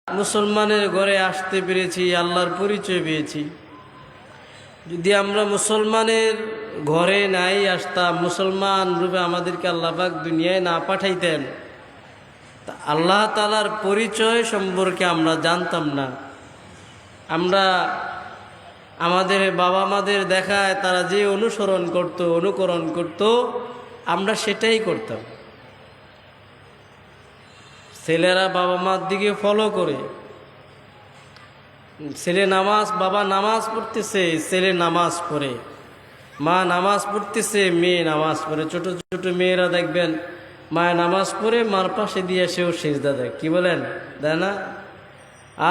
মুসলমানের ঘরে আসতে পেরেছি, আল্লাহর পরিচয় পেয়েছি। যদি আমরা মুসলমানের ঘরে নাই আসতাম, মুসলমান রূপে আমাদেরকে আল্লাহ পাক দুনিয়ায় না পাঠাইতেন, তা আল্লাহ তাআলার পরিচয় সম্পর্কে আমরা জানতাম না। আমরা আমাদের বাবা মাদের দেখায় তারা যে অনুকরণ করত, আমরা সেটাই করতাম। ছেলেরা বাবা মার দিকে ফলো করে, বাবা নামাজ পড়তেছে, ছেলে নামাজ পড়ে, মা নামাজ পড়তেছে, মেয়ে নামাজ পড়ে। ছোট ছোট মেয়েরা দেখবেন মায়ের নামাজ পড়ে মার পাশে দিয়ে সেও সেজদা দেয়, কি বলেন, দেয় না?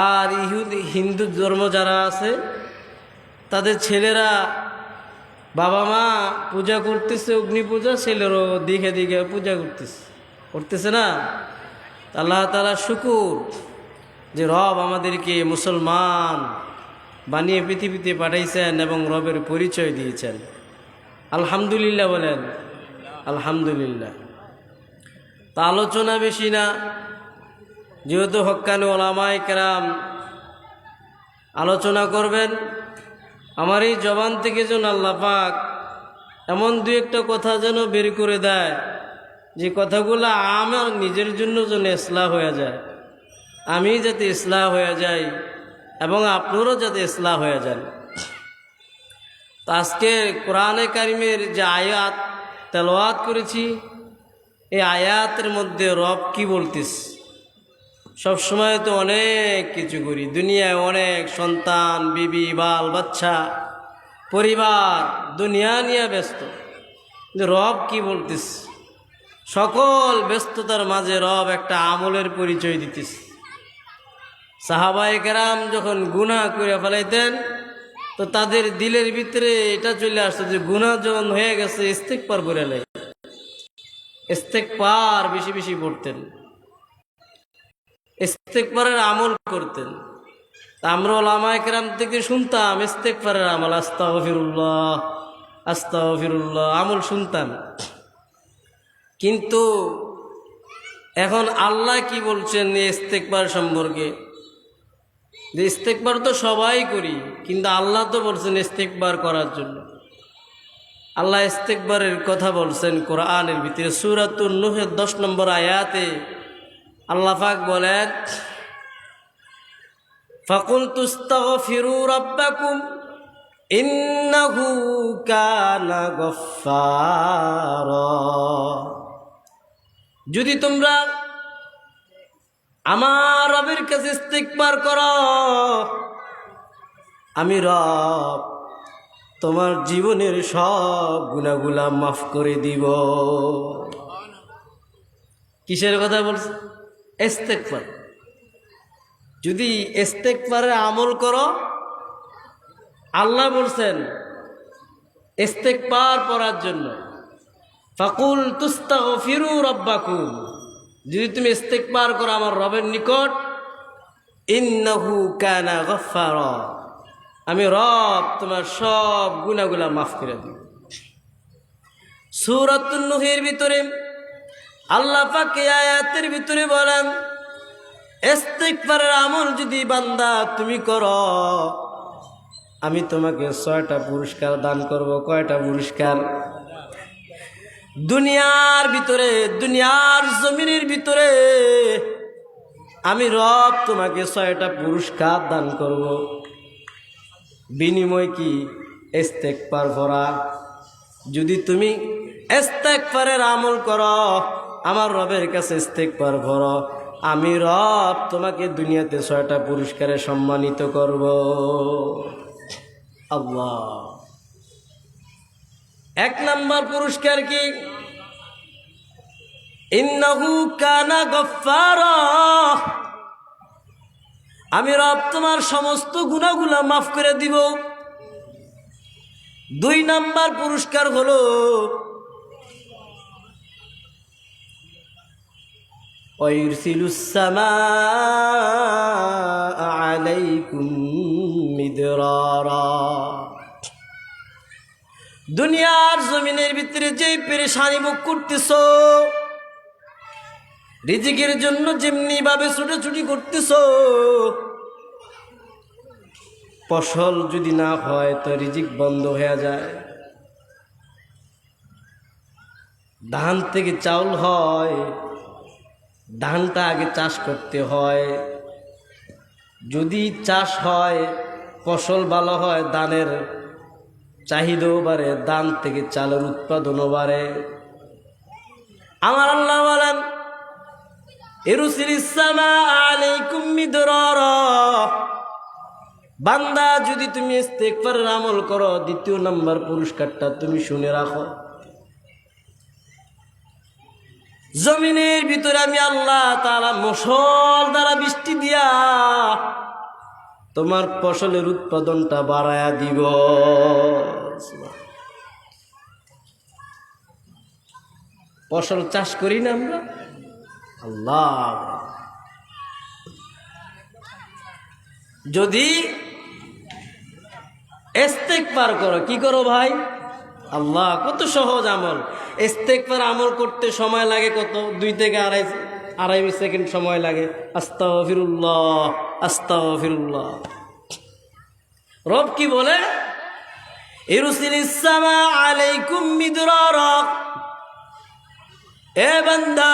আর হিন্দু ধর্ম যারা আছে তাদের ছেলেরা বাবা মা পূজা করতেছে, অগ্নি পূজা, ছেলেরও দিকে দিকে পূজা করতেছে না? আল্লাহ তাআলা শুকুর যে রব আমাদেরকে মুসলমান বানিয়ে পৃথিবীতে পাঠাইছেন এবং রবের পরিচয় দিয়েছেন। আলহামদুলিল্লাহ বলেন, আলহামদুলিল্লাহ। তা আলোচনা বেশি না, যেহেতু হক্কানি ওলামায়ে কেরাম আলোচনা করবেন, আমার এই জবান থেকে যেন আল্লাহ পাক এমন দু একটা কথা যেন বের করে দেয়, যে কথাগুলো আমার নিজের জন্য যেন ইসলাহ হয়ে যায়, আমি যাতে ইসলাহ হয়ে যাই এবং আপনারও যাতে ইসলাহ হয়ে যান। তো আজকে কোরআনে কারিমের যে আয়াত তেলাওয়াত করেছি, এই আয়াতের মধ্যে রব কি বলতিস? সবসময় তো অনেক কিছু করি, দুনিয়ায় অনেক সন্তান, বিবি, বাল বাচ্চা, পরিবার, দুনিয়া নিয়ে ব্যস্ত। রব কি বলতিস? সকল ব্যস্ততার মাঝে রব একটা আমলের পরিচয় দিতিস। সাহাবায়ে কেরাম যখন গুনাহ করে ফেলাইতেন, তো তাদের দিলের ভিতরে এটা চলে আসতো যে গুনাহ যখন হয়ে গেছে ইস্তেগফার করে নেয়, ইস্তেগফার বেশি বেশি পড়তেন, ইস্তেগফারের আমল করতেন। আমরা ওলামায়ে কেরাম থেকে শুনতাম ইস্তেগফারের আমল, আস্তাগফিরুল্লাহ আস্তাগফিরুল্লাহ আমল শুনতাম। কিন্তু এখন আল্লাহ কি বলছেন ইস্তেগফার সম্পর্কে? যে ইস্তেগফার তো সবাই করি, কিন্তু আল্লাহ তো বলছেন ইস্তেগফার করার জন্য। আল্লাহ ইস্তেগফারের কথা বলছেন কোরআনের ভিতরে, সূরাতুন নূহের 10 নম্বর আয়াতে আল্লাহ পাক বলেন, ফাকুলতু ইস্তাগফিরু রাব্বাকুম ইন্নাহু কানা গফফারা। যদি তোমরা আমার রবের কাছে ইস্তেগফার করো, আমি রব তোমার জীবনের সব গুনাহগুলা মাফ করে দিব। কিসের কথা বলছে? ইস্তেগফার। যদি ইস্তেগফারের আমল করো, আল্লাহ বলছেন ইস্তেগফার করার জন্য, ফাকুল তুস্তাগফিরু রাব্বাকুম, যদি তুমি ইস্তেগফার করো আমার রবের নিকট, ইন্নাহু কানা গফফারা, আমি রব তোমার সব গুনাহগুলা মাফ করে দিব। সূরাতুন নূহের ভিতরে আল্লাহ পাক এই আয়াতের ভিতরে বলেন, ইস্তেগফারের আমল যদি বান্দা তুমি করো, আমি তোমাকে 6টা পুরস্কার দান করব। কয়টা পুরস্কার? দুনিয়ার ভিতরে, দুনিয়ার জমিনের ভিতরে আমি রব তোমাকে 6টা পুরস্কার দান করব। বিনিময় কি? ইস্তেগফার করা। যদি তুমি ইস্তেগফারের আমল করো, আমার রবের কাছে ইস্তেগফার করো, আমি রব তোমাকে দুনিয়াতে 6টা পুরস্কারে সম্মানিত করব। আল্লাহ। 1 নম্বর পুরস্কার কি? ইন্নাহু কানা গফফারা, আমি রব তোমার সমস্ত গুনাহগুলা মাফ করে দিব। 2 নম্বর পুরস্কার হলো ওয়ায়ুরসিলুস সামাআ আলাইকুম মিদরারা। দুনিয়ার জমিনের ভিতরে যেই পেরেশানি মুখ করতেছো, রিজিকের জন্য যেমনি ভাবে ছুটাছুটি করতেছ, ফসল যদি না হয় তো রিজিক বন্ধ হয়ে যায়। ধান থেকে চাউল হয়, ধানটা আগে চাষ করতে হয়। যদি চাষ হয়, ফসল ভালো হয়, ধানের চাহিদাও বাড়ে, ধান থেকে চালের উৎপাদনও বাড়ে। আমার আল্লাহ বলেন, ইরসিলিস সামা আলাইকুম মিদরারা। বান্দা যদি তুমি ইস্তেগফারের আমল করো, দ্বিতীয় নাম্বার পুরস্কারটা তুমি শুনে রাখো। জমিনের ভিতরে আমি আল্লাহ তাআলা মুষল দ্বারা বৃষ্টি দিয়া তোমার ফসলের উৎপাদনটা বাড়ায়া দিব। ফসল চাষ করি না আমরা? আল্লাহ যদি ইস্তেগফার করো, কি করো ভাই? আল্লাহ, কত সহজ আমল। ইস্তেগফার আমল করতে সময় লাগে কত? 2 থেকে আড়াই সেকেন্ড সময় লাগে। আস্তাগফিরুল্লাহ, আস্তাগফিরুল্লাহ। রব কি বলে? ইরসিলিস সামা আলাইকুম মিদরারা। এ বান্দা,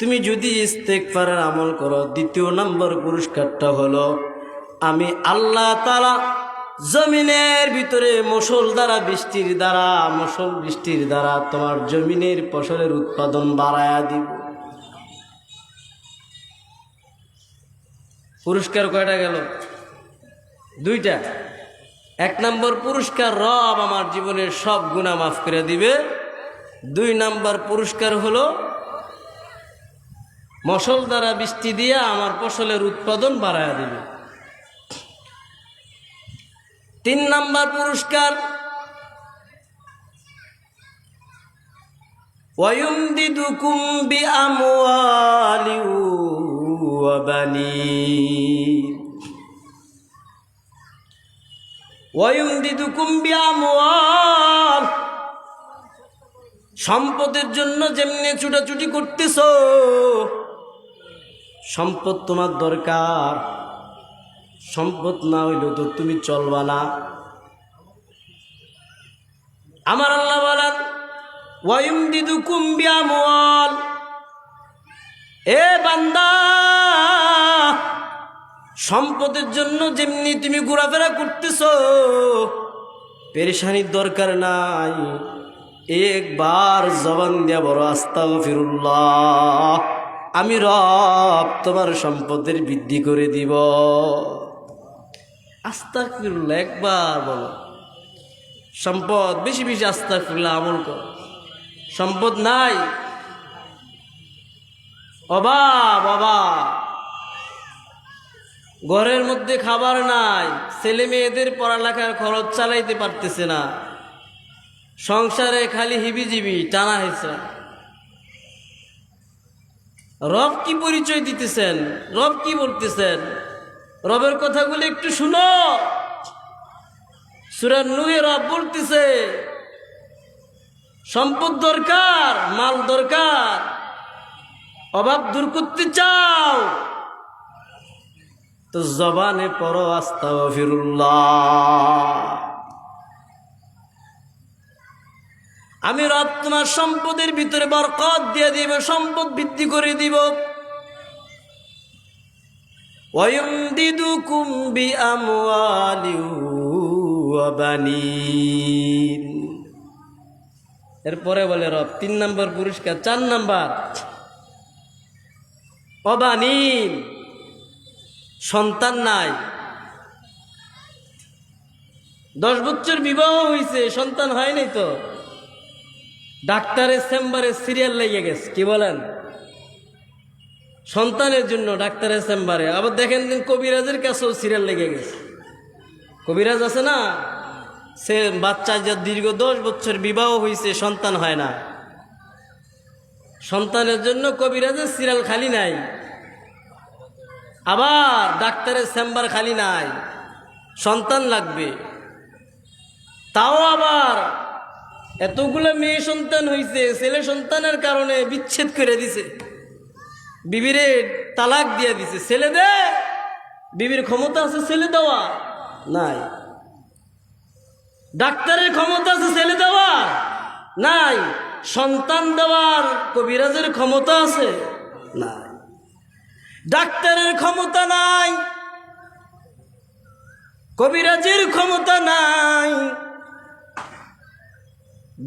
তুমি যদি ইস্তেগফারের আমল করো, দ্বিতীয় নম্বর পুরস্কারটা হলো আমি আল্লাহ তাআলা জমিনের ভিতরে মুষল বৃষ্টির দ্বারা তোমার জমিনের ফসলের উৎপাদন বাড়ায়া দিব। পুরস্কার কয়টা গেল? 2টা। 1 নম্বর পুরস্কার, রব আমার জীবনের সব গুনাহ মাফ করে দিবে। 2 নম্বর পুরস্কার হলো মুষল দ্বারা বৃষ্টি দিয়া আমার ফসলের উৎপাদন বাড়ায়া দিবে। 3 নম্বর পুরস্কার, ওয়ায়ুমদিদুকুম বিআমওয়ালি ওয়া বানিন। ওয়ায়ুমদিদুকুম বিআমওয়াল, সম্পদের জন্য যেমনি ছুটাছুটি করতেছ, সম্পদ তোমার দরকার। সম্পদ না হইলে তো তুমি চলবা না। আমার আল্লাহ বলেন, ওয়ায়ুমদিদুকুম বিআমওয়াল। এ বান্দা, সম্পদের জন্য যেমনি তুমি ঘোরাফেরা করতেছ, পেরেশানির দরকার নাই। একবার জবান দিয়া বড় আস্তাগফিরুল্লাহ, আমি রব তোমার সম্পদের বৃদ্ধি করে দিব। আস্তাগফিরুল্লাহ একবার বলো। সম্পদ বেশি বেশি আস্তাগফিরুল্লাহ আমল কর। সম্পদ নাই, অভাব, ঘরের মধ্যে খাবার নাই, ছেলে মেয়েদের পড়ালেখার খরচ চালাইতে পারতেছে না, সংসারে খালি হিবিজিবি টানা হেঁচড়া। রব কি পরিচয় দিতেছেন? রব কি বলতেছেন? রবের কথাগুলো একটু শুনো। সূরা নূহে রব বলতেছে, সম্পদ দরকার, মাল দরকার, অভাব দূর করতে চাও তো জবানে পড়ো আস্তাগফিরুল্লাহ। আমি রব তোমার সম্পদের ভিতরে বরকত দিয়ে দিব, সম্পদ বৃদ্ধি করে দিব। ওয়ায়ুমদিদুকুম বিআমওয়ালি ওয়া বানিন। এরপরে বলে রব 3 নম্বর পুরস্কার। 4 নম্বর, অবানিন, সন্তান নাই। 10 বছর বিবাহ হয়েছে, সন্তান হয় নাই তো ডাক্তারের চেম্বারে সিরিয়াল লেগে গেছে। কি বলেন? সন্তানের জন্য ডাক্তারের চেম্বারে। আবার দেখেন কবিরাজের কাছেও সিরিয়াল লেগে গেছে। কবিরাজ আছে না, সে বাচ্চা যা দীর্ঘ 10 বছর বিবাহ হয়েছে, সন্তান হয় না, সন্তানের জন্য কবিরাজের সিরিয়াল খালি নাই। আবার ডাক্তারের চেম্বার খালি নাই, সন্তান লাগবে। তাও আবার এতগুলো মেয়ে সন্তান হইছে, ছেলে সন্তানের কারণে বিচ্ছেদ করে দিছে, বিবিরে তালাক দিয়ে দিছে। ছেলে দে, বিবির ক্ষমতা আছে ছেলে দেওয়া? নাই। ডাক্তারের ক্ষমতা আছে ছেলে দেওয়া? নাই। সন্তান দেওয়ার কবিরাজের ক্ষমতা আছে? নাই। ডাক্তারের ক্ষমতা নাই, কবিরাজের ক্ষমতা নাই,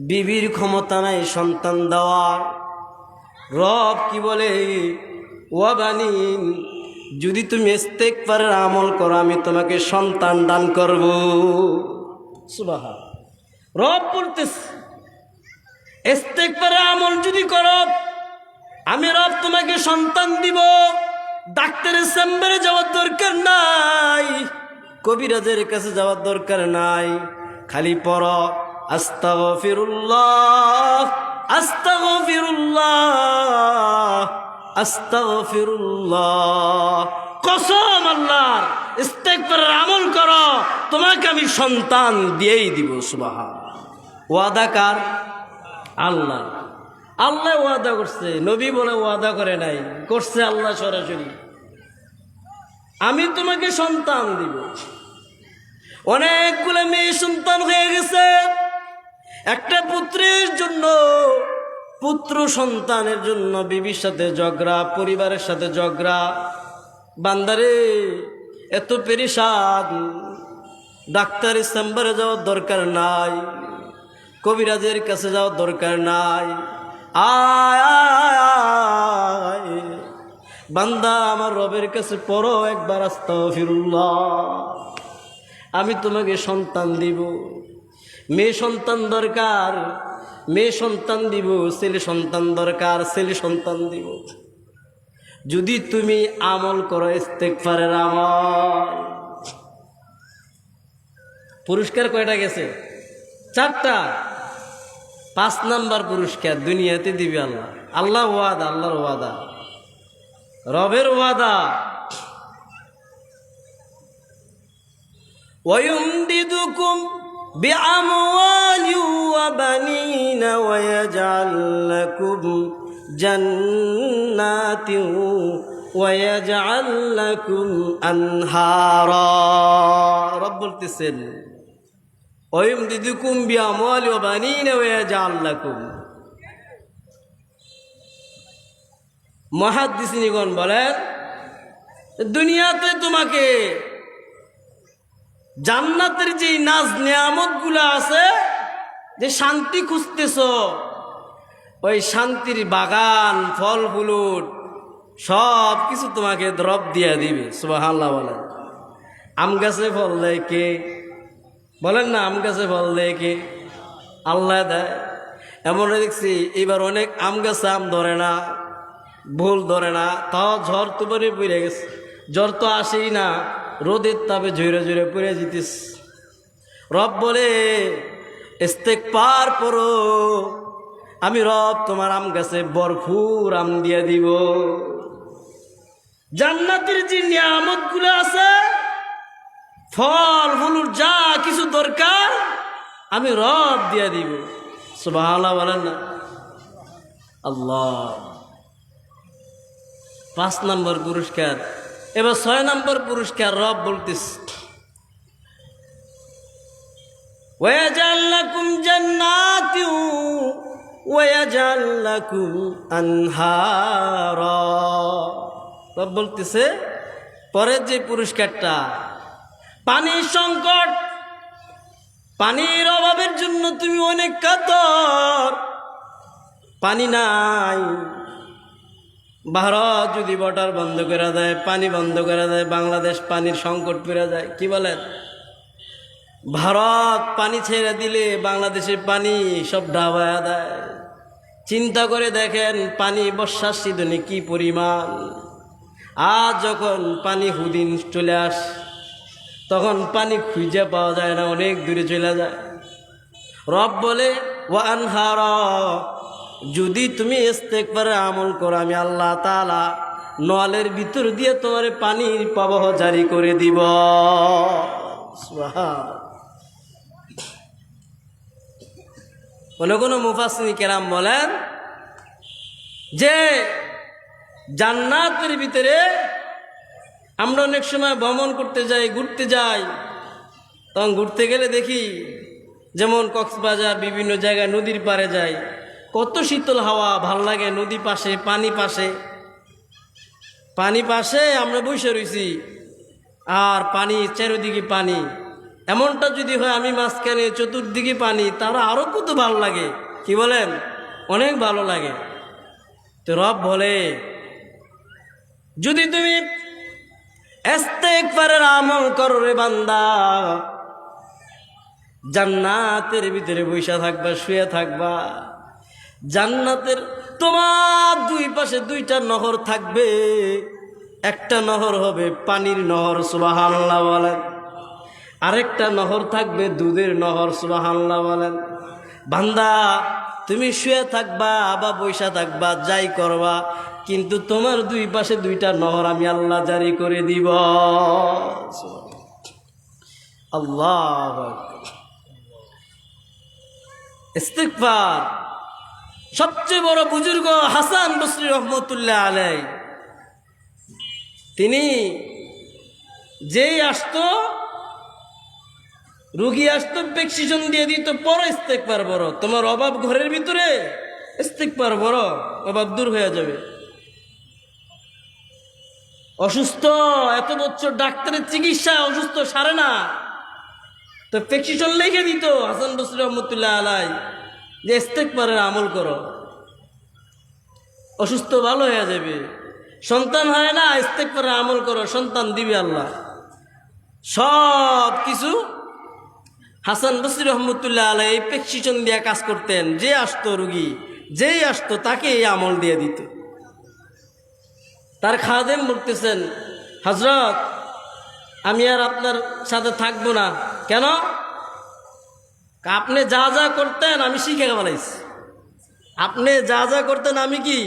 বিবির ক্ষমতা নাই সন্তান দেওয়ার। রব কি বলে? ওয়া বানিন, যদি তুমি ইস্তেগফারের আমল করো আমি তোমাকে সন্তান দান করব। সুবহান। রব বলতেছে ইস্তেগফারের আমল যদি করো আমি রব তোমাকে সন্তান দিব। ডাক্তারের চেম্বারে যাওয়ার দরকার নাই, কবিরাজের কাছে যাওয়ার দরকার নাই, খালি পড়ো আস্তাগফিরুল্লাহ আস্তাগফিরুল্লাহ আস্তাগফিরুল্লাহ। কসম আল্লাহর, ইস্তেগফারের আমল করো তোমাকে আমি সন্তান দিয়েই দিব। সুবহান। ওয়াদা কার? আল্লাহ। আল্লাহ ওয়াদা করছে, নবী বলে ওয়াদা করে নাই, করছে আল্লাহ সরাসরি, আমি তোমাকে সন্তান দিব। অনেকগুলো মেয়ে সন্তান হয়ে গেছে, একটা পুত্রের জন্য, পুত্র সন্তানের জন্য বিবির সাথে ঝগড়া, পরিবারের সাথে ঝগড়া। বান্দারে এত পেরেশান, ডাক্তারের চেম্বারে যাওয়ার দরকার নাই, কবিরাজের কাছে যাওয়ার দরকার নাই। আয় আয় আয় বান্দা, আমার রবের কাছে পড়ো একবার আস্তাগফিরুল্লাহ, আমি তোমাকে সন্তান দিব। মেয়ে সন্তান দরকার, মেয়ে সন্তান দিব। ছেলে সন্তান দরকার, ছেলে সন্তান দিব। যদি তুমি আমল করো ইস্তেগফারের আমল। পুরস্কার কয়টা গেছে? 4টা। 5 নাম্বার পুরস্কার দুনিয়াতে দিবে আল্লাহ। আল্লাহ ওয়াদা, আল্লাহর ওয়াদা, রবের ওয়াদা। ওয়ায়ুমদিদুকুম বিআমওয়ালি ওয়া বানিনা ওয়া ইয়াজআল লাকুম জান্নাতিন ওয়া ইয়াজআল লাকুম আনহারা। রব বলতেছেন ওয়ায়ুমদিদুকুম বিআমওয়ালি ওয়া বানিনা ওয়া ইয়াজআল লাকুম। মুহাদ্দিসিনগণ বলেন দুনিয়াতে তোমাকে জান্নাতের যে নাজ নিয়ামত গুলো আছে, যে শান্তি খুঁজতেছ, ওই শান্তির বাগান, ফল ফুলুট সব কিছু তোমাকে দ্রব দিয়ে দিবে। সুবহানাল্লাহ বলেন। আম গাছে ফল দেয় কে? বলেন না, আম গাছে ফল দেয় কে? আল্লাহ দেয়। এমন দেখছি এবার অনেক আম গাছে আম ধরে না, ভুল ধরে না, তাও ঝড় তো পরে পড়ে গেছে। জ্বর তো আসেই না, রোদের তাপে ঝরে ঝরে পড়ে যেতিস। রব বলে ইস্তেগফার করো, আমি রব তোমার আম গাছে ভরপুর আম দিয়ে দিব। জান্নাতের যে নিয়ামত গুলো আছে, ফল ফুলুর যা কিছু দরকার আমি রব দিয়ে দিব। সুবহানাল্লাহ বলেন না। আল্লাহ। 5 নম্বর পুরস্কার। এবার 6 নম্বর পুরস্কার রব বলতেছ ওয়ায়াজআল লাকুম জান্নাতিন ওয়ায়াজআল লাকুম আনহারা। রব বলতেছে পরের যে পুরস্কারটা, পানির সংকট, পানির অভাবের জন্য তুমি অনেক কাতর, পানি নাই। ভারত যদি বর্ডার বন্ধ করে দেয়, পানি বন্ধ করে দেয়, বাংলাদেশ পানির সংকট পড়ে যায়। কি বলেন? ভারত পানি ছেড়ে দিলে বাংলাদেশের পানি সব ডাবায়া দেয়। চিন্তা করে দেখেন পানি বর্ষার সিজনে কি পরিমাণ। আজ যখন পানি হুদিন চলে আস, তখন পানি খুঁজে পাওয়া যায় না, অনেক দূরে চলে যায়। রব বলে ওয়া আনহারা, যদি তুমি ইস্তেগফারের আমল করো আমি আল্লাহ তাআলা নলের ভিতর দিয়ে তোমার পানির প্রবাহ জারি করে দিব। সুবহান। কোনো মুফাসসির কেরাম বলেন যে জান্নাতের ভিতরে আমরা অনেক সময় ভ্রমণ করতে যাই, ঘুরতে যাই, তখন ঘুরতে গেলে দেখি যেমন কক্সবাজার বিভিন্ন জায়গায় নদীর পাড়ে যাই, কত শীতল হাওয়া, ভাল লাগে, নদী পাশে, পানি পাশে আমরা বসে রয়েছি, আর পানি চারিদিকে পানি। এমনটা যদি হয় আমি মাঝখানে, চতুর্দিকে পানি, তারা আরো কত ভালো লাগে। কি বলেন? অনেক ভালো লাগে। তো রব বলে যদি তুমি ইস্তেগফারের আমল করো রে বান্দা, জান্নাতের ভিতরে বৈশা থাকবা, শুয়ে থাকবা, জান্নাতের তোমার দুই পাশে দুইটা নহর থাকবে, একটা নহর হবে পানির নহর, সুবহানাল্লাহ বলেন, আরেকটা নহর থাকবে দুধের নহর, সুবহানাল্লাহ বলেন। বান্দা তুমি শুয়ে থাকবা বা বৈশা থাকবা, যাই করবা, কিন্তু তোমার দুই পাশে দুইটা নহর আমি আল্লাহ জারি করে দিব। আল্লাহু আকবার। ইস্তিগফার সবচেয়ে বড় বুজুর্গ হাসান বসরি রহমতুল্লাহ আলাইহি, তিনি যেই আসতো, রোগী আসতো, প্রেসক্রিপশন দিয়ে দিত, পরে ইস্তেগফার বড়, তোমার অভাব ঘরের ভিতরে, ইস্তেগফার বড়, অভাব দূর হয়ে যাবে। অসুস্থ, এত বছর ডাক্তারের চিকিৎসা, অসুস্থ সারে না, তো প্রেসক্রিপশন লিখে দিত হাসান বসরি রহমতুল্লাহ আলাইহি যে ইস্তেগফারের আমল করো, অসুস্থ ভালো হয়ে যাবে। সন্তান হয় না, ইস্তেগফারের আমল করো, সন্তান দিবে আল্লাহ। সব কিছু হাসান বসরি রহমতুল্লাহ আলাইহি প্রেসক্রিপশন দিয়ে কাজ করতেন। যে আসতো রুগী, যেই আসতো তাকে এই আমল দিয়ে দিত। তার খাদেম বলতেছেন, হযরত আমি আর আপনার সাথে থাকবো না। কেন? আপনি যা যা করতেন আমি শিখে ফেলাইছি, আপনি যা যা করতেন আমি কি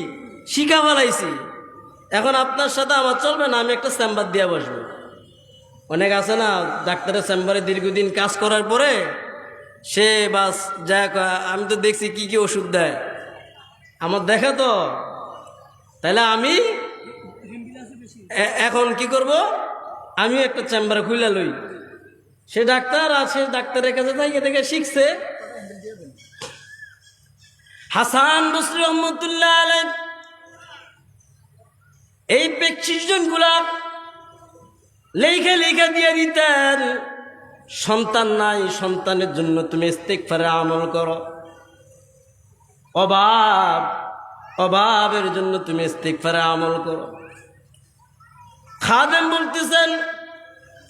শিখা ফেলাইছি, এখন আপনার সাথে আমার চলবে না, আমি একটা চেম্বার দিয়ে বসবো। অনেক আছে না ডাক্তারের চেম্বারে দীর্ঘদিন কাজ করার পরে সে বাস যা, আমি তো দেখছি কি কি ওষুধ দেয়, আমার দেখা তো, তাহলে আমি এখন কি করব, আমি একটা চেম্বার খুলে লই। সে ডাক্তার, আর সে ডাক্তারের কাছে থেকে থেকে শিখছে। হাসান বসরি রহমতুল্লাহ আলাইহি এই প্রেসক্রিপশন গুলা লেখে লেখা দিয়ে দিতেন। সন্তান নাই, সন্তানের জন্য তুমি ইস্তেগফারের আমল করো। অভাবের জন্য তুমি ইস্তেগফারের আমল করো। খাদেম বলতেছেন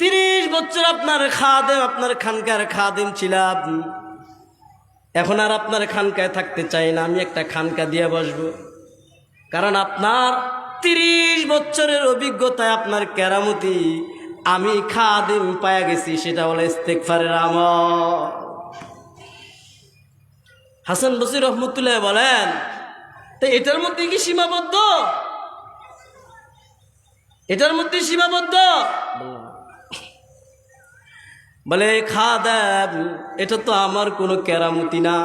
30 বছর আপনার খাদেম, আপনার খানকার খাদেম ছিলাম, এখন আর আপনার খানকায় থাকতে চাই না, আমি একটা খানকা দিয়ে বসবো। কারণ আপনার 30 বছরের অভিজ্ঞতায় আপনার কেরামতি আমি খাদেম পায়া গেছি, সেটা হলো ইস্তেগফারের আমল। হাসান বসরি রহমতুল্লাহ বলেন, তো এটার মধ্যে কি সীমাবদ্ধ? এটার মধ্যে সীমাবদ্ধ? বলে খাদেম এটা তো আমার কোনো কেরামতি না,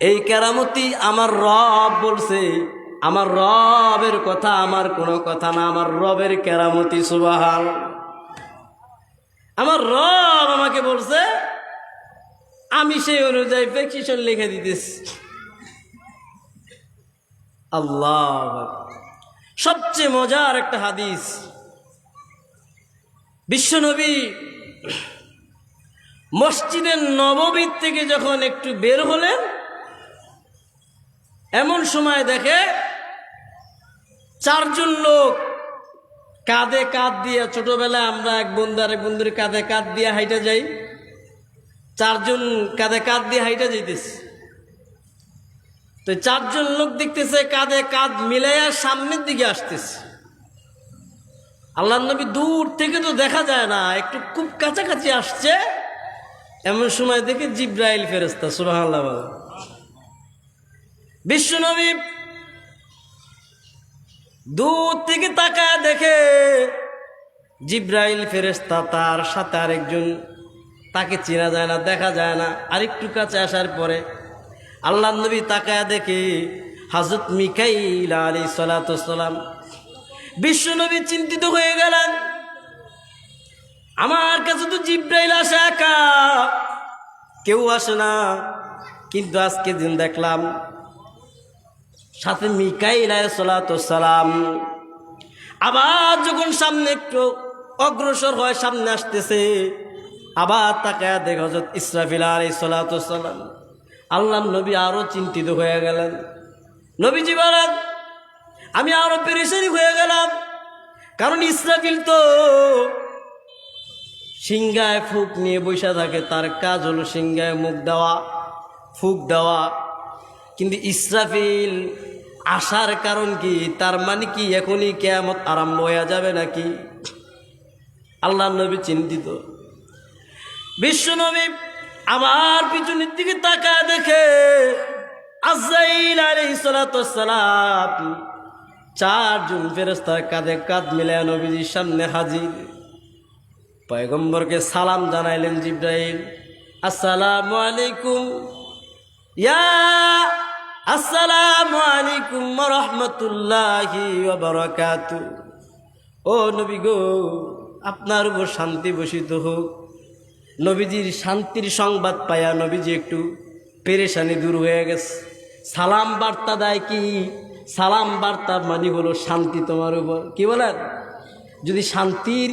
এই কেরামতি আমার রব বলছে, আমার রবের কথা, আমার কোনো কথা না, আমার রবের কেরামতি। সুবহান, আমার রব আমাকে বলছে, আমি সেই অনুযায়ী প্রেসক্রিপশন লিখে দিতেছি। আল্লাহ, সবচেয়ে মজার একটা হাদিস, বিশ্বনবী মসজিদে নববী থেকে যখন একটু বের হলেন, এমন সময় দেখে 4 জন লোক কাঁধে কাঁধ দিয়ে, ছোটবেলায় আমরা এক বন্ধু আরেক বন্ধুর কাঁধে কাঁধ দিয়ে হাইটা যাই, 4 জন কাঁধে কাঁধ দিয়ে হাইটা যাইতেছে। তো 4 জন লোক দেখতেছে কাঁধে কাঁধ মিলাইয়া সামনের দিকে আসতেছে। আল্লাহর নবী দূর থেকে তো দেখা যায় না, একটু খুব কাছাকাছি আসছে, এমন সময় দেখে জিব্রাইল ফেরেশতা। সুবহানাল্লাহ। বিশ্বনবী দূর থেকে তাকায় দেখে জিব্রাইল ফেরেশতা, তার সাথে আরেকজন, তাকে চেনা যায় না, দেখা যায় না। আরেকটু কাছে আসার পরে আল্লাহ নবী তাকায়া দেখে হযরত মিকাইল আলাইহিস সালাতু সালাম। বিশ্ব নবী চিন্তিত হয়ে গেলেন, আমার কাছে তো জিব্রাইল আসে একা, কেউ আসে না, কিন্তু আজকে দিন দেখলাম সাথে মিকাইল আলাইহিস সালাতু সালাম। আবার যখন সামনে একটু অগ্রসর হয়, সামনে আসতেছে, আবার তাকায়া দেখে হযরত ইসরাফিল আলাইহিস সালাতু সালাম। আল্লাহ নবী আরো চিন্তিত হয়ে গেলেন। নবীজি বলেন, আমি আরো পেরেশানি হয়ে গেলাম, কারণ ইসরাফিল তো সিংহায় ফুক নিয়ে বসে থাকে, তার কাজ হলো সিংহায় মুখ দেওয়া, ফুক দেওয়া। কিন্তু ইসরাফিল আসার কারণ কি? তার মানে কি এখনই কিয়ামত আরম্ভ হয়ে যাবে নাকি? আল্লাহ নবী চিন্তিত। বিশ্ব নবী আমার পিছনের দিকে তাকায় দেখে আজরাইল আলাইহিস সালাতু সালাম 4 জন ফেরেশতার কাঁধে কাঁধ মিলায় নবীজির সামনে হাজির। পয়গম্বরকে সালাম জানাইলেন জিব্রাইল, আসসালামু আলাইকুম আসসালামু আলাইকুম ওয়া রাহমাতুল্লাহি ওয়া বারাকাতুহু। ও নবী গো, আপনার উপর শান্তি বর্ষিত হোক। নবীজির শান্তির সংবাদ পায়া নবীজি একটু পেরেশানি দূর হয়ে গেছে। সালাম বার্তা দেয় কি? সালাম বার্তা মানে হলো শান্তি তোমার উপর। কি বলেন? যদি শান্তির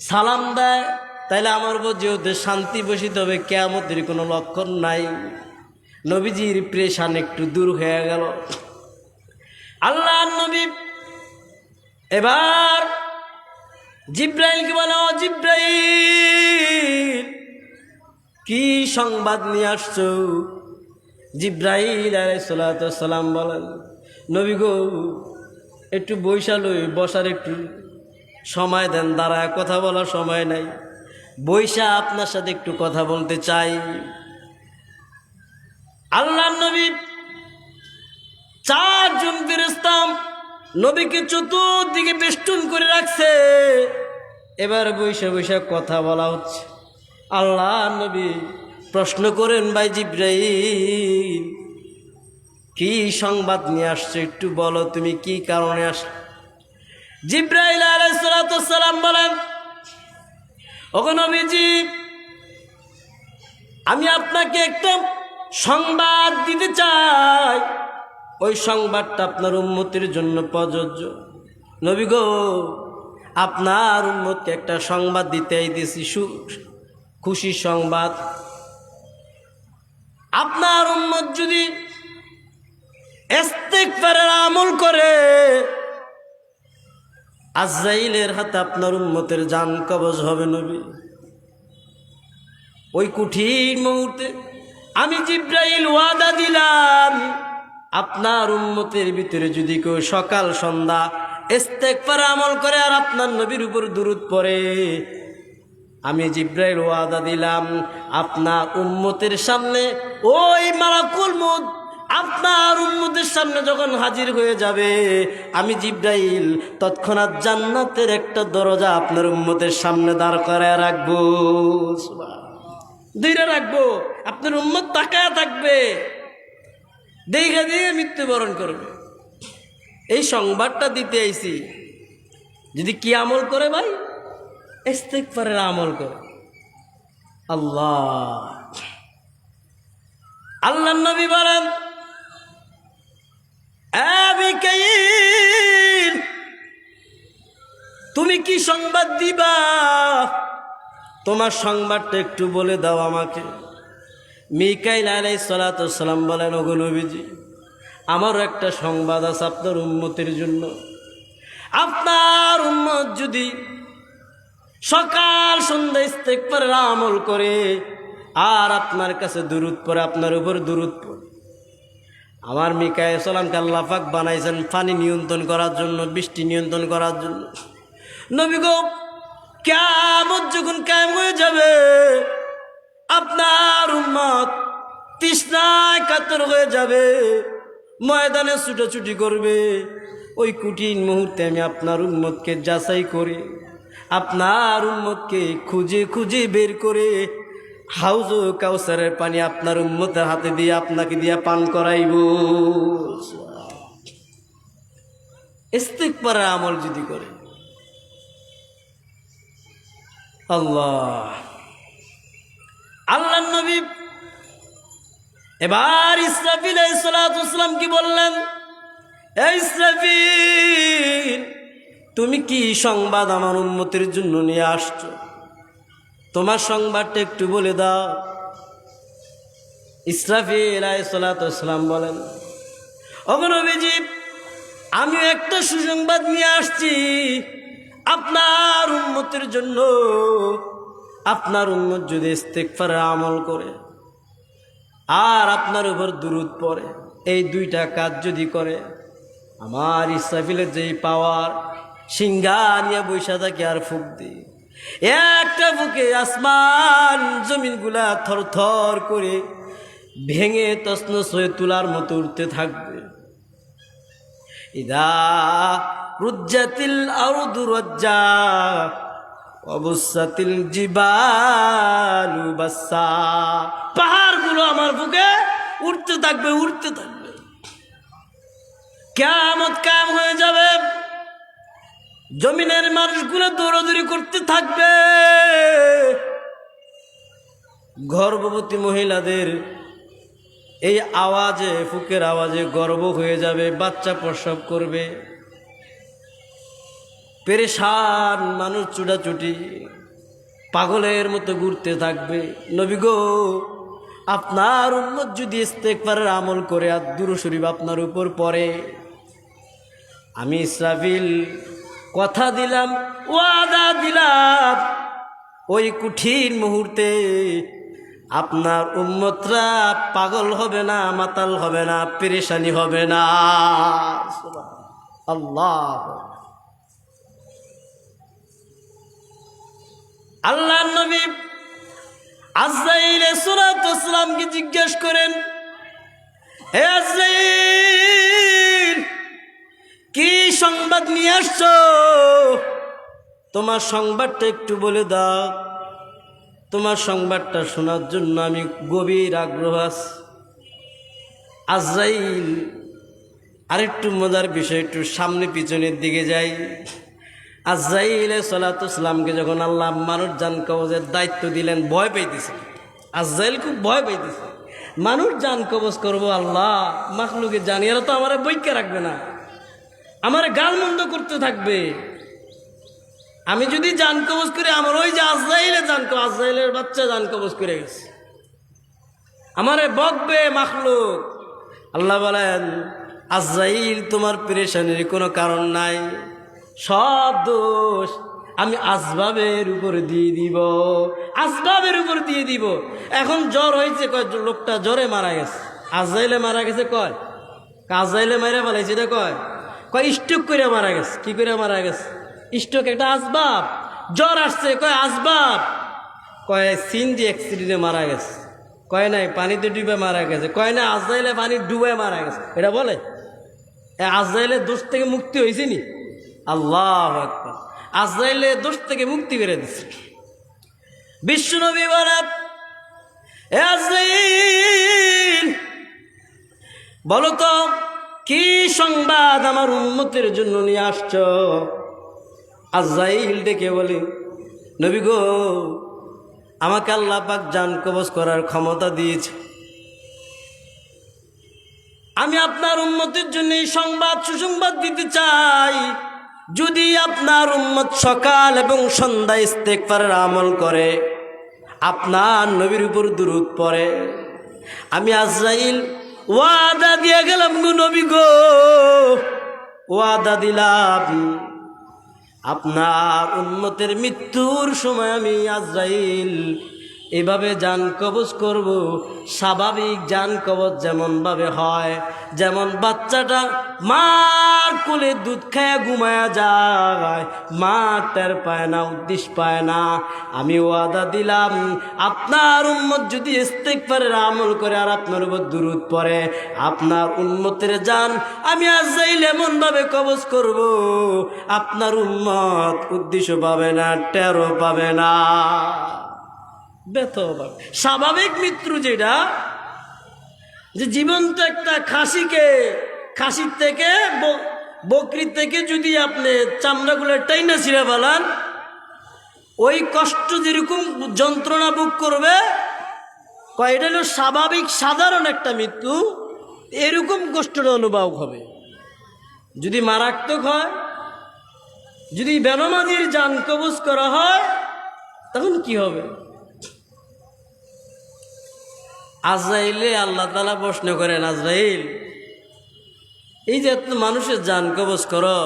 সালাম দেয় তাহলে আমার উপর যেহেতু শান্তি বর্ষিত হবে, কিয়ামতের কোনো লক্ষণ নাই। নবীজির পেরেশান একটু দূর হয়ে গেল। আল্লাহর নবী এবার জিব্রাইলকে বলে, ও জিব্রাইল, কি সংবাদ নিয়ে আসছো? জিব্রাইল আলাইহিস সালাতু সালাম বলেন, নবী গো, একটু বসার একটু সময় দেন, দাঁড়ায় কথা বলার সময় নাই, বৈশা আপনার সাথে একটু কথা বলতে চাই। আল্লাহর নবী 4 জন ফেরেশতা নবীকে চতুর্দিকে বেষ্টন করে রাখছে। এবার বৈশা কথা বলা হচ্ছে। আল্লাহ নবী প্রশ্ন করেন, ভাই জিব্রাইল, কি সংবাদ নিয়ে আসছো? একটু বলো, তুমি কি কারণে আসছো? জিব্রাইল আলাইহিস সালাতু সালাম বলেন, ওগো নবীজি, আমি আপনাকে একটা সংবাদ দিতে চাই, ওই সংবাদটা আপনার উম্মতের জন্য প্রযোজ্য। নবী গো, আপনার উম্মতকে একটা সংবাদ দিতে আইতেছি, খুশি সংবাদ। আপনার উম্মত যদি ইস্তিগফারের আমল করে, আজরাইলের হাতে আপনার উম্মতের জান কবজ হবে। নবী, ওই কঠিন মুহূর্তে আমি জিব্রাইল ওয়াদা দিলাম, আপনার উম্মতের ভিতরে যদি কেউ সকাল সন্ধ্যা ইস্তিগফার আমল করে আর আপনার নবীর উপর দুরূদ পড়ে, আমি জিব্রাইল ওয়াদা দিলাম, আপনার উম্মতের সামনে ওই মালাকুল মউত আপনার উম্মতের সামনে যখন হাজির হয়ে যাবে, আমি জিব্রাইল তৎক্ষণাৎ জান্নাতের একটা দরজা আপনার উম্মতের সামনে দাঁড় করায় রাখবো, ধরে রাখবো। আপনার উম্মত তাকায়া থাকবে, দেখা দিয়ে মৃত্যুবরণ করবে। এই সংবাদটা দিতে আইছি, যদি কি আমল করে ভাই? ইস্তিগফারের আমল করে। আল্লাহ নবী বলেন, মিকাইল, তুমি কি সংবাদ দিবা? তোমার সংবাদটা একটু বলে দাও আমাকে। মিকাইল আলাইহিস সালাতু সালাম বলেন, ওগো নবীজি, আমারও একটা সংবাদ আছে আপনার উম্মতের জন্য। আপনার উম্মত যদি সকাল সন্ধ্যা ইস্তিগফারের আমল করে আর আপনার কাছে দুরূদ পড়ে, আপনার উপর দুরূদ পড়ে, আমার মিকাইল সালামকে আল্লাহ পাক বানাইছেন পানি নিয়ন্ত্রণ করার জন্য, বৃষ্টি নিয়ন্ত্রণ করার জন্য। নবী গো, কিয়ামত যখন কায়েম হয়ে যাবে, আপনার উম্মত তৃষ্ণায় কাতর হয়ে যাবে, ময়দানে ছুটাছুটি করবে। ওই কঠিন মুহূর্তে আমি আপনার উম্মতকে যাচাই করে, আপনার উম্মতকে খুঁজে খুঁজে বের করে হাউজু কাউসারের পানি আপনার উম্মতের হাতে দিয়ে আপনাকে দিয়ে পান করাইব। ইস্তিগফারের আমল যদি করে আল্লাহ আল্লাহর নবী এবার ইসরাফিল আলাইহিস সালাতু ওয়াস সালাম কি বললেন, এই ইসরাফিল তুমি কি সংবাদ আমার উম্মতের জন্য নিয়ে আসছো, তোমার সংবাদটা একটু বলে দাও। ইসরাফিল আলাইহিস সালাতু ওয়াস সালাম বলেন, ওগো নবীজি আমি একটা সুসংবাদ নিয়ে আসছি আপনার উম্মতের জন্য। আপনার উম্মত যদি ইস্তিগফারের আমল করে আর আপনার উপর দুরূদ পড়ে, এই দুইটা কাজ যদি করে, আমার ইসরাফিলের যেই পাওয়ার সিংহা নিয়ে বৈশা থাকে আর ফুক দিই, একটা ফুকে আসমান জমিনগুলা থর থর করে ভেঙে তছনছ হয়ে তুলার মতো উঠতে থাকবে। ইদা রুজ্জাতিল আরদু রাজ্জা অবসাতিল জিবালু বাসা, পাহাড়গুলো আমার বুকে উঠতে থাকবে উঠতে থাকবে। কিয়ামত কায়েম হয়ে যাবে, জমিনের মানুষগুলো দৌড়াদৌড়ি করতে থাকবে, গর্ভবতী মহিলাদের এই আওয়াজে ফুকের আওয়াজে গর্ভ হয়ে যাবে, বাচ্চা প্রসব করবে। পেরেশান মানুষ ছুটাছুটি পাগলের মতো ঘুরতে থাকবে। নবী গো আপনার উম্মত যদি ইস্তিগফারের আমল করে আর দুরূদ শরীফ আপনার উপর পড়ে, আমি ইসরাফিল কথা দিলাম, ওয়াদা দিলাম, ওই কঠিন মুহূর্তে আপনার উম্মতরা পাগল হবে না, মাতাল হবে না, পেরেশানি হবে না। আল্লাহ আল্লাহর নবী আজরাইল সালাতু ওয়াস সালামকে জিজ্ঞেস করেন, হে আজরাইল কি সংবাদ নিয়ে আসছো, তোমার সংবাদটা একটু বলে দাও। তোমার সংবাদটা শোনার জন্য আমি গভীর আগ্রহ আছি। আজরাইল আরেকটু মজার বিষয়, একটু সামনে পিছনের দিকে যাই। আজরাইল সালাতু ওয়াস সালামকে যখন আল্লাহ মানুষ জান কবজের দায়িত্ব দিলেন, ভয় পাইতেছে। আজরাইল খুব ভয় পাইতেছে, মানুষ জান কবজ করবো, আল্লাহ মাখলুকে জানি, এরা তো আমার বৈক্য রাখবে না, আমার গালমন্দ করতে থাকবে। আমি যদি জান কবজ করি, আমার ওই যে আজরাইলের বাচ্চা জান কবজ করে গেছে, আমারে বকবে মাখলুক। আল্লাহ বলেন, আজরাইল তোমার পেরেশানির কোনো কারণ নাই, সব দোষ আমি আসবাবের উপর দিয়ে দিব, আসবাবের উপর দিয়ে দিব। এখন জ্বর হয়েছে, কয় লোকটা জ্বরে মারা গেছে, আজরাইলে মারা গেছে, কয় আজরাইলে মারা ফেলাইছে, এটা কয় স্ট্রোক করে মারা গেছে। কি করে মারা গেছে? স্ট্রোক একটা আসবাব। জ্বর আসছে, কয় আসবাব, কয় সিনজি অ্যাক্সিডেন্টে মারা গেছে, কয় নাই পানিতে ডুবে মারা গেছে, কয় না আজরাইলে পানি ডুবে মারা গেছে। এটা বলে আজরাইলের দোষ থেকে মুক্তি হয়েছে নি? আল্লাহু আকবার, আজরাইলের দোষ থেকে মুক্তি করে দিচ্ছে। বিশ্বনবী বলেন, হে আজরাইল বলো তো কি সংবাদ আমার উম্মতের জন্য নিয়ে আসছো? আজরাইল ডেকে বলে, নবী গো আমাকে আল্লাহ পাক জান কবজ করার ক্ষমতা দিয়েছে, আমি আপনার উম্মতের জন্য এই সুসংবাদ দিতে চাই। যদি আপনার উম্মত সকাল এবং সন্ধ্যা ইস্তেগফারের আমল করে, আপনার নবীর উপর দুরূদ পড়ে, আমি আজরাইল ওয়াদা দিয়ে গেলাম গো নবী গো, ওয়াদা দিলাম আপনার উম্মতের মৃত্যুর সময় আমি আজরাইল এভাবে জান কবজ করব। স্বাভাবিক জান কবজ যেমন ভাবে হয়, যেমন বাচ্চাটা মার কোলে দুধ খায়া ঘুমায়া যায়, মা টের পায় না, উদ্দেশ্য পায় না, আমি ওয়াদা দিলাম আপনার উম্মত যদি ইস্তেগফারের আমল করে আর আপনার উপর দুরূদ পড়ে, আপনার উম্মতের জান আমি আজরাইল এমন ভাবে কবজ করব, আপনার উম্মত উদ্দেশ্য পাবে না, টেরও পাবে না। ব্যথা পাবে। স্বাভাবিক মৃত্যু যেটা, যে জীবন্ত একটা খাসির থেকে বকরির থেকে যদি আপনি চামড়াগুলো টাইনা ছিঁড়ে ফেলান, ওই কষ্ট যেরকম যন্ত্রণা ভোগ করবে, এটা হলো স্বাভাবিক সাধারণ একটা মৃত্যু, এরকম কষ্টটা অনুভব হবে। যদি মারাত্মক হয়, যদি বেনামাজির জান কবজ করা হয়, তখন কি হবে? আজরাইলে আল্লাহ তাআলা প্রশ্ন করেন, আজরাইল, এই যে এত মানুষের জান কবজ করো,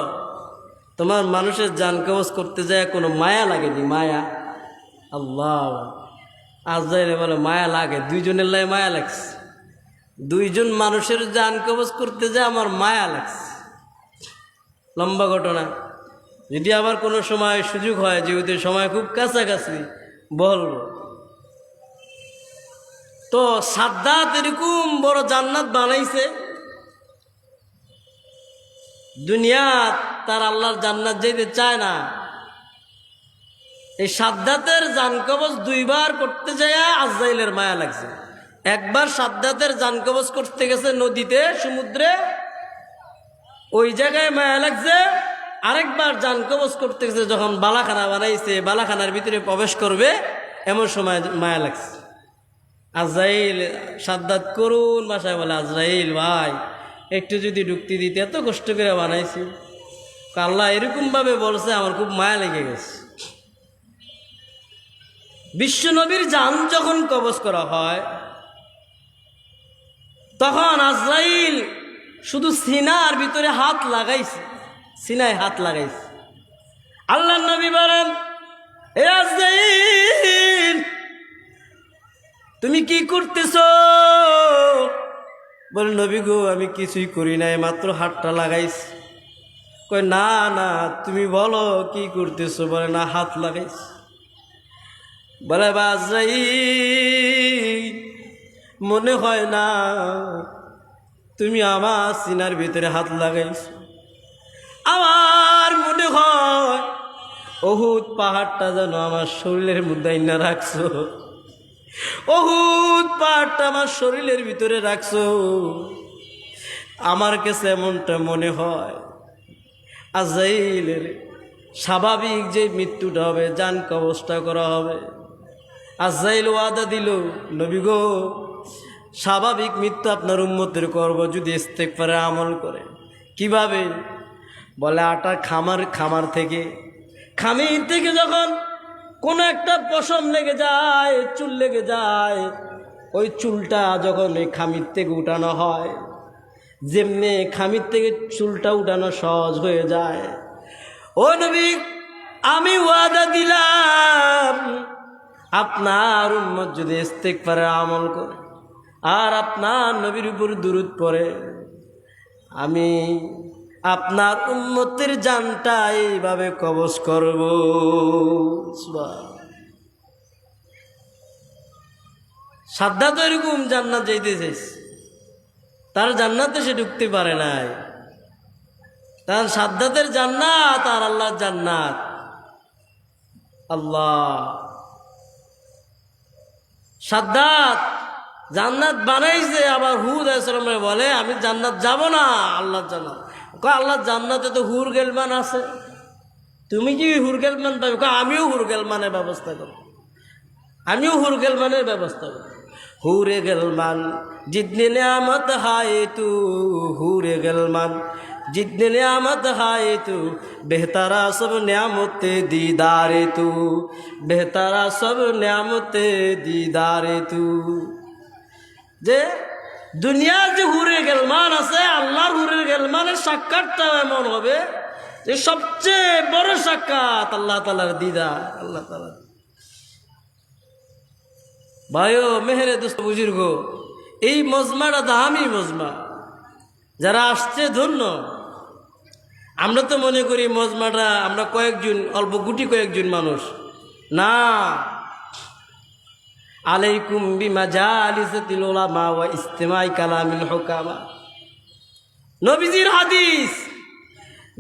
তোমার মানুষের জান কবজ করতে যায় কোনো মায়া লাগেনি? মায়া? আল্লাহ, আজরাইল বলে মায়া লাগে, দুইজনের লাই মায়া লাগছে, দুইজন মানুষের জান কবজ করতে যায় আমার মায়া লাগছে। লম্বা ঘটনা। যদি আবার কোনো সময় সুযোগ হয়, যেহেতু সময় খুব কাছাকাছি, বলবো। তো সাদ্দাত এরকম বড় জান্নাত বানাইছে, দুনিয়া তার আল্লাহর জান্নাত যেতে চায় না। এই সাদ্দাতের জান কবজ দুইবার করতে যায় আজরাইলের মায়া লাগছে। একবার সাদ্দাতের জান কবজ করতে গেছে নদীতে, সমুদ্রে, ওই জায়গায় মায়া লাগছে। আরেকবার জান কবজ করতে গেছে যখন বালাখানা বানাইছে, বালাখানার ভিতরে প্রবেশ করবে, এমন সময় মায়া লাগছে। আজরাইল সাদ্দাত করুন ভাষায় বলে, আজরাইল ভাই, একটু যদি ঢুকতে দিতে, এত কষ্ট করে বানাইছি, আল্লাহ এরকম ভাবে বলছে, আমার খুব মায়া লেগে গেছে। বিশ্ব নবীর জান যখন কবজ করা হয়, তখন আজরাইল শুধু সিনার ভিতরে হাত লাগাইছে, সিনায় হাত লাগাইছে। আল্লাহ নবী বলেন, এ আজরাইল, তুমি কি করতেছো? বলে, নবী গো, আমি কিছুই করি নাই, মাত্র হাতটা লাগাইছি। কই, না না, তুমি বলো কি করতেছো? বলে, না, হাত লাগাইছি। বলে, আজরাইল, মনে হয় না তুমি আমার সিনার ভিতরে হাত লাগাইছো, আমার মনে হয় উহুদ পাহাড়টা যেন আমার শরীরের মধ্যে আইনা রাখছো, উহুদ পাহাড়টা আমার শরীরের ভিতরে রাখছো। আমার কাছে এমনটা মনে হয়। আজরাইলের স্বাভাবিক যে মৃত্যুটা হবে, জান কবজটা করা হবে। আজরাইল ওয়াদা দিল, নবী গো, স্বাভাবিক মৃত্যু আপনার উম্মতের করব যদি ইস্তেগফারে আমল করে। কিভাবে? বলে, আটা খামার থেকে, খামির থেকে যখন কোনো একটা পশম লেগে যায়, চুল লেগে যায়, ওই চুলটা যখন এই খামির থেকে উঠানো হয়, যেমনি খামির থেকে চুলটা উঠানো সহজ হয়ে যায়, ও নবী, আমি ওয়াদা দিলাম, আপনার উম্মত যদি ইস্তেগফারে আমল করে আর আপনার নবীর উপর দুরূদ পড়ে, আমি আপনার উম্মতের জানটা এইভাবে কবজ করব। সাদ্দাত এরকম জান্নাত যাইতে চাইছে, তার জান্নাতে সে ঢুকতে পারে নাই। তার সাদ্দাতের জান্নাত আর আল্লাহর জান্নাত। আল্লাহ, সাদ্দাত জান্নাত বানাইছে, আবার হুদ আলাইহিস সালাম বলে, আমি জান্নাত যাব না, আল্লাহর জান্নাত। আল্লাহর জান্নাতে তো হুর গেলমান আছে, তুমি কি হুর গেলমান পাবে? আমিও হুর গেলমানের ব্যবস্থা করব, আমিও হুর গেলমানের ব্যবস্থা করব। হুরে গেলমান জিতনে নিয়ামত হায় তু, হুরে গেলমান जितने नियामत है तू, बेहतरा सब नियामते दीदारे तू, बेहतरा सब नियामते दीदारे तू। যে দুনিয়ার যে হুরে গেলমান আছে, আল্লাহর হুরের গেলমানের সাক্ষাৎটাও এমন হবে যে সবচেয়ে বড় সাক্ষাৎ আল্লাহ তাআলার দিদার। আল্লাহ তাআলা ভাইও মেহেরে দোস্ত বুজুর্গ, এই মজমাটা দামি মজমা, যারা আসছে ধন্য। আমরা তো মনে করি মজমাটা আমরা কয়েকজন, অল্প গুটি কয়েকজন মানুষ না। আলাইকুম বিমাজালিসাতিল উলামা ওয়া ইস্তিমাই কালামিল হুকামা। নবীজির হাদিস,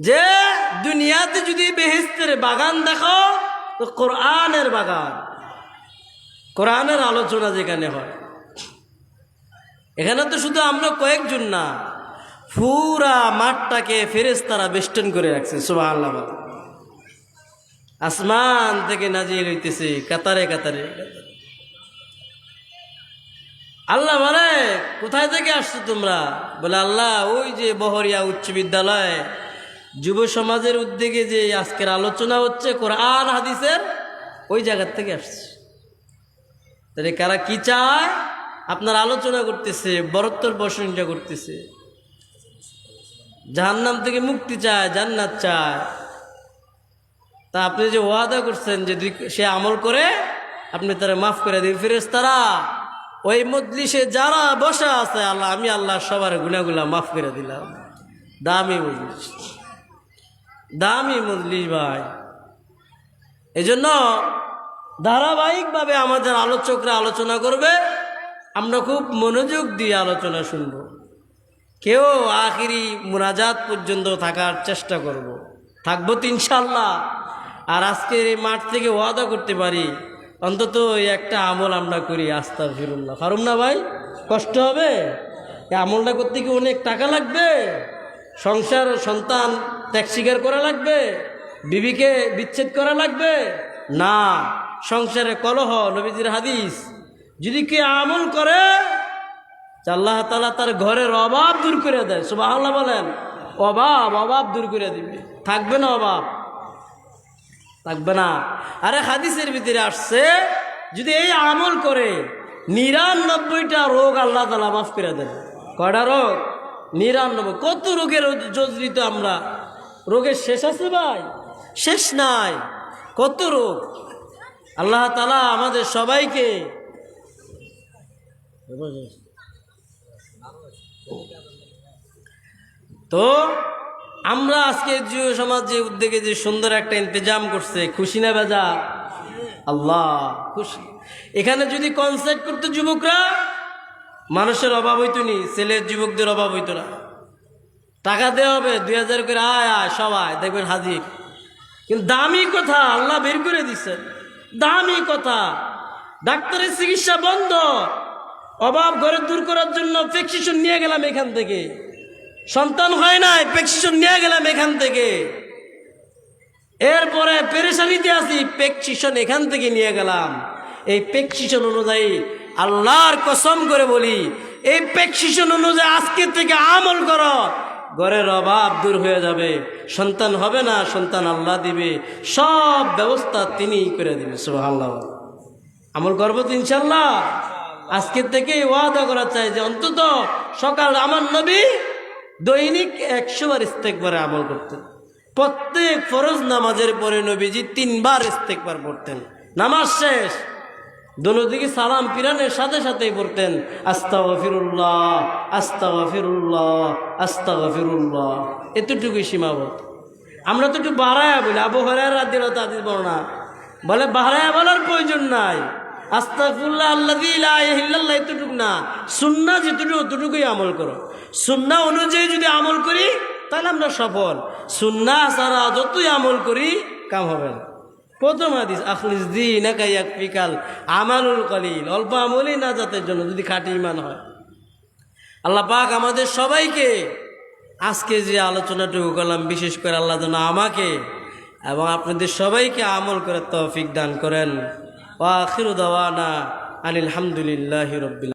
যে দুনিয়াতে যদি বেহেশতের বাগান দেখো তো কোরআনের বাগান, কোরআনের আলোচনা যেখানে হয়, এখানে তো শুধু আমরা কয়েকজন না, পুরা মাঠটাকে ফেরেশতারা বেষ্টন করে রাখছে। সুবহানাল্লাহ। আসমান থেকে নাজিল হইতেছে কাতারে কাতারে। আল্লাহ বলে, কোথায় থেকে আসছো তোমরা? বলে, আল্লাহ ওই যে বহরিয়া উচ্চ বিদ্যালয় যুব সমাজের উদ্যোগে যে আজকের আলোচনা হচ্ছে কোরআন হাদিসের, ওই জায়গার থেকে আসছে। তাহলে কারা কি চায়? আপনার আলোচনা করতেছে, বরত্বর প্রশংসা করতেছে, জাহান্নাম থেকে মুক্তি চায়, জান্নাত চায়। তা আপনি যে ওয়াদা করছেন যে সে আমল করে আপনি তারা মাফ করে দিন, ফেরেশতারা ওই মজলিসে যারা বসা আছে, আল্লাহ আমি আল্লাহ সবার গুনাহগুলা মাফ করে দিলাম। দামি মজলিস, দামি মজলিস ভাই। এজন্য ধারাবাহিকভাবে আমাদের আলোচকরা আলোচনা করবে, আমরা খুব মনোযোগ দিয়ে আলোচনা শুনব। কেউ আখিরি মুনাজাত পর্যন্ত থাকার চেষ্টা করব, থাকবো তো ইনশাল্লাহ। আর আজকের এই মাঠ থেকে ওয়াদা করতে পারি, অন্তত এই একটা আমল আমরা করি, আস্তাগফিরুল্লাহ। পারুম না ভাই? কষ্ট হবে? এই আমলটা করতে কি অনেক টাকা লাগবে? সংসার সন্তান ত্যাগ স্বীকার করা লাগবে? বিবিকে বিচ্ছেদ করা লাগবে? না। সংসারে কলহ, নবীজির হাদিস, যদি কে আমল করে আল্লাহ তাআলা তার ঘরের অভাব দূর করে দেয়। সুবহানাল্লাহ বলেন। অভাব দূর করে দিবে, থাকবে না অভাব, থাকবে না। আরে হাদিসের ভিতরে আসছে, যদি এই আমল করে 99টা রোগ আল্লাহ তাআলা মাফ করে দেন। কয়টা রোগ? 99। কত রোগের জর্জরিত আমরা, রোগের শেষ আছে ভাই? শেষ নাই, কত রোগ। আল্লাহ তাআলা আমাদের সবাইকে তো আমরা আজকে যুব সমাজ যে উদ্যোগে যে সুন্দর একটা ইন্তজাম করছে, খুশি না বেজা? আল্লাহ খুশি। এখানে যদি কনসার্ট করতো যুবকরা, মানুষের অভাব হইতো নি, ছেলের যুবকদের অভাব হইতো না। টাকা দেওয়া হবে 2000 করে, আয় আয় সবাই দেখবেন হাজির। কিন্তু দামি কথা আল্লাহ বের করে দিচ্ছেন, দামি কথা। ডাক্তারের চিকিৎসা বন্ধ, অভাব ঘরে দূর করার জন্য প্রেসক্রিপশন নিয়ে গেলাম এখান থেকে। সন্তান হয় নাই, প্রেসক্রিপশন নিয়ে গেলাম এখান থেকে। এরপরে পেরেশানিতে আছি, প্রেসক্রিপশন এখান থেকে নিয়ে গেলাম। এই প্রেসক্রিপশন অনুযায়ী আল্লাহর কসম করে বলি, এই প্রেসক্রিপশন অনুযায়ী আজকে থেকে আমল করো, ঘরের অভাব দূর হয়ে যাবে। সন্তান হবে না, সন্তান আল্লাহ দিবে, সব ব্যবস্থা তিনিই করে দিবে। সুবহানাল্লাহ। আমল করবো তো ইনশাল্লাহ। আজকের থেকে ওয়াদা করা চাই যে অন্তত সকাল আমার নবী দৈনিক 100 বার ইস্তেগফারে আমল করতেন। প্রত্যেক ফরজ নামাজের পরে নবীজি 3 বার ইস্তেগফার পড়তেন। নামাজ শেষ দোনোদিকে সালাম পিরানের সাথে সাথেই পড়তেন, আস্তাগফিরুল্লাহ আস্তাগফিরুল্লাহ আস্তাগফিরুল্লাহ। এতটুকুই সীমাবদ্ধ। আমরা তো একটু বাড়ায়া বলি। আবু হুরায়রা রাদিয়াল্লাহু তাআলা হাদিস বর্ণনা বলে, বাড়ায়া বলার প্রয়োজন নাই। আস্তাগফিরুল্লাহ আল্লাযী লা ইলাহা ইল্লাল্লাহ এতটুকু না, সুন্নাহ যেটুকু অতটুকুই আমল করো। সুন্নাহ অনুযায়ী যদি আমল করি তাহলে আমরা সফল। সুন্নাহ ছাড়া যতই আমল করি কাম হবে না। প্রথম হাদিস, আখলিস দীনাকা ইয়াকফিকাল আমালুল কলিল। অল্প আমলই নাজাতের জন্য, যদি খাঁটি ঈমান হয়। আল্লাহ পাক আমাদের সবাইকে আজকে যে আলোচনাটুকু করলাম, বিশেষ করে আল্লাহ যেন আমাকে এবং আপনাদের সবাইকে আমল করার তৌফিক দান করেন। ওয়া আখিরু দাওয়ানা আনিল হামদুলিল্লাহি রাব্বিল